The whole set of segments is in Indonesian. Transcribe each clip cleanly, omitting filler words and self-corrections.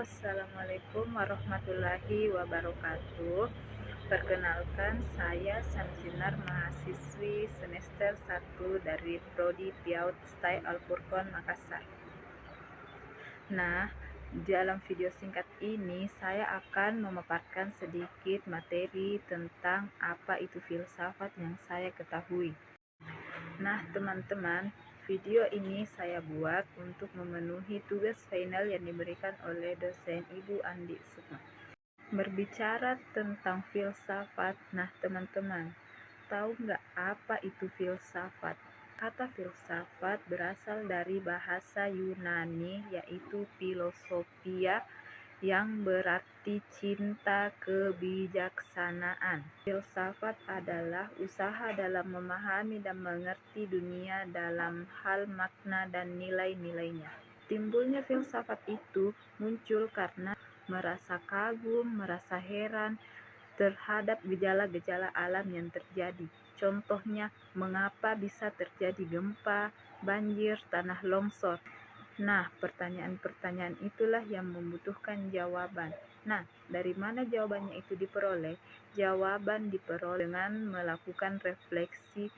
Assalamualaikum warahmatullahi wabarakatuh. Perkenalkan, saya Samsinar, mahasiswi semester 1 dari Prodi PIAUD STAI Al-Furqon Makassar. Nah, dalam video singkat ini saya akan memaparkan sedikit materi tentang apa itu filsafat yang saya ketahui. Nah, teman-teman, video ini saya buat untuk memenuhi tugas final yang diberikan oleh dosen Ibu Andi Sukma. Berbicara tentang filsafat, nah teman-teman, tahu nggak apa itu filsafat? Kata filsafat berasal dari bahasa Yunani yaitu filosofia, yang berarti cinta kebijaksanaan. Filsafat adalah usaha dalam memahami dan mengerti dunia dalam hal makna dan nilai-nilainya. Timbulnya filsafat itu muncul karena merasa kagum, merasa heran terhadap gejala-gejala alam yang terjadi. Contohnya, mengapa bisa terjadi gempa, banjir, tanah longsor. Nah, pertanyaan-pertanyaan itulah yang membutuhkan jawaban. Nah, dari mana jawabannya itu diperoleh? Jawaban diperoleh dengan melakukan refleksi,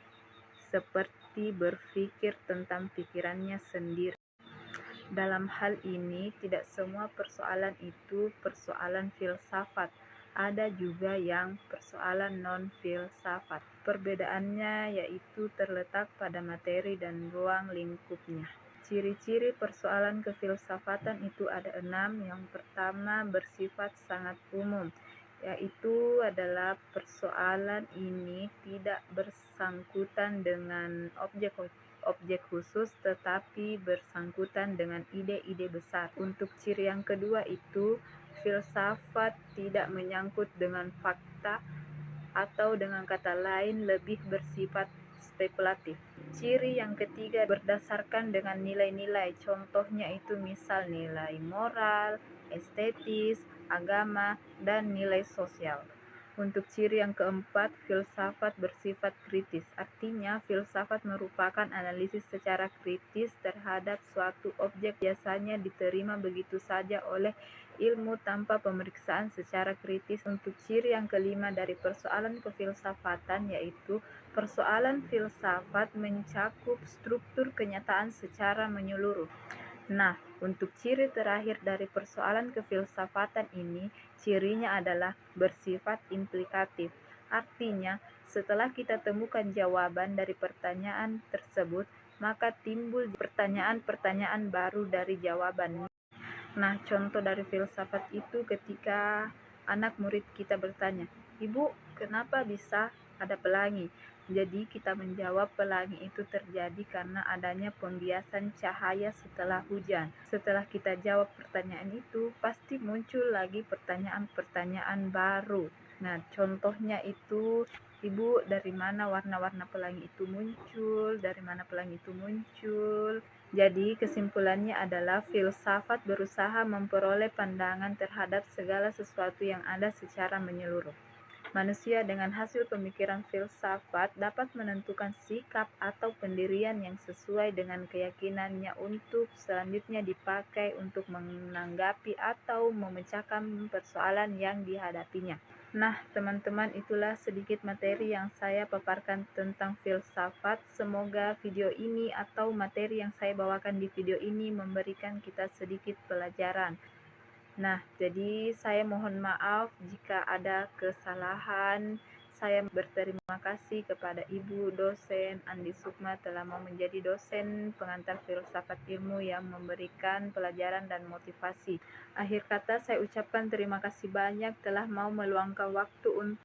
seperti berpikir tentang pikirannya sendiri. Dalam hal ini, tidak semua persoalan itu persoalan filsafat. Ada juga yang persoalan non-filsafat. Perbedaannya yaitu terletak pada materi dan ruang lingkupnya. Ciri-ciri persoalan kefilsafatan itu ada 6. Yang pertama, bersifat sangat umum, yaitu adalah persoalan ini tidak bersangkutan dengan objek khusus, tetapi bersangkutan dengan ide-ide besar. Untuk ciri yang kedua itu, filsafat tidak menyangkut dengan fakta, atau dengan kata lain lebih bersifat spekulatif. Ciri yang ketiga, berdasarkan dengan nilai-nilai. Contohnya itu misal nilai moral, estetis, agama, dan nilai sosial. Untuk ciri yang keempat, filsafat bersifat kritis. Artinya, filsafat merupakan analisis secara kritis terhadap suatu objek, biasanya diterima begitu saja oleh ilmu tanpa pemeriksaan secara kritis. Untuk ciri yang kelima dari persoalan kefilsafatan, yaitu persoalan filsafat mencakup struktur kenyataan secara menyeluruh. Nah, untuk ciri terakhir dari persoalan kefilsafatan ini, cirinya adalah bersifat implikatif. Artinya, setelah kita temukan jawaban dari pertanyaan tersebut, maka timbul pertanyaan-pertanyaan baru dari jawaban. Nah, contoh dari filsafat itu ketika anak murid kita bertanya, "Ibu, kenapa bisa ada pelangi?" Jadi kita menjawab pelangi itu terjadi karena adanya pembiasan cahaya setelah hujan. Setelah kita jawab pertanyaan itu, pasti muncul lagi pertanyaan-pertanyaan baru. Nah, contohnya itu, "Ibu, dari mana warna-warna pelangi itu muncul? Dari mana pelangi itu muncul?" Jadi, kesimpulannya adalah filsafat berusaha memperoleh pandangan terhadap segala sesuatu yang ada secara menyeluruh. Manusia dengan hasil pemikiran filsafat dapat menentukan sikap atau pendirian yang sesuai dengan keyakinannya untuk selanjutnya dipakai untuk menanggapi atau memecahkan persoalan yang dihadapinya. Nah, teman-teman, itulah sedikit materi yang saya paparkan tentang filsafat. Semoga video ini atau materi yang saya bawakan di video ini memberikan kita sedikit pelajaran. Nah, jadi saya mohon maaf jika ada kesalahan. Saya berterima kasih kepada Ibu dosen Andi Sukma telah mau menjadi dosen pengantar filsafat ilmu yang memberikan pelajaran dan motivasi. Akhir kata saya ucapkan terima kasih banyak telah mau meluangkan waktu untuk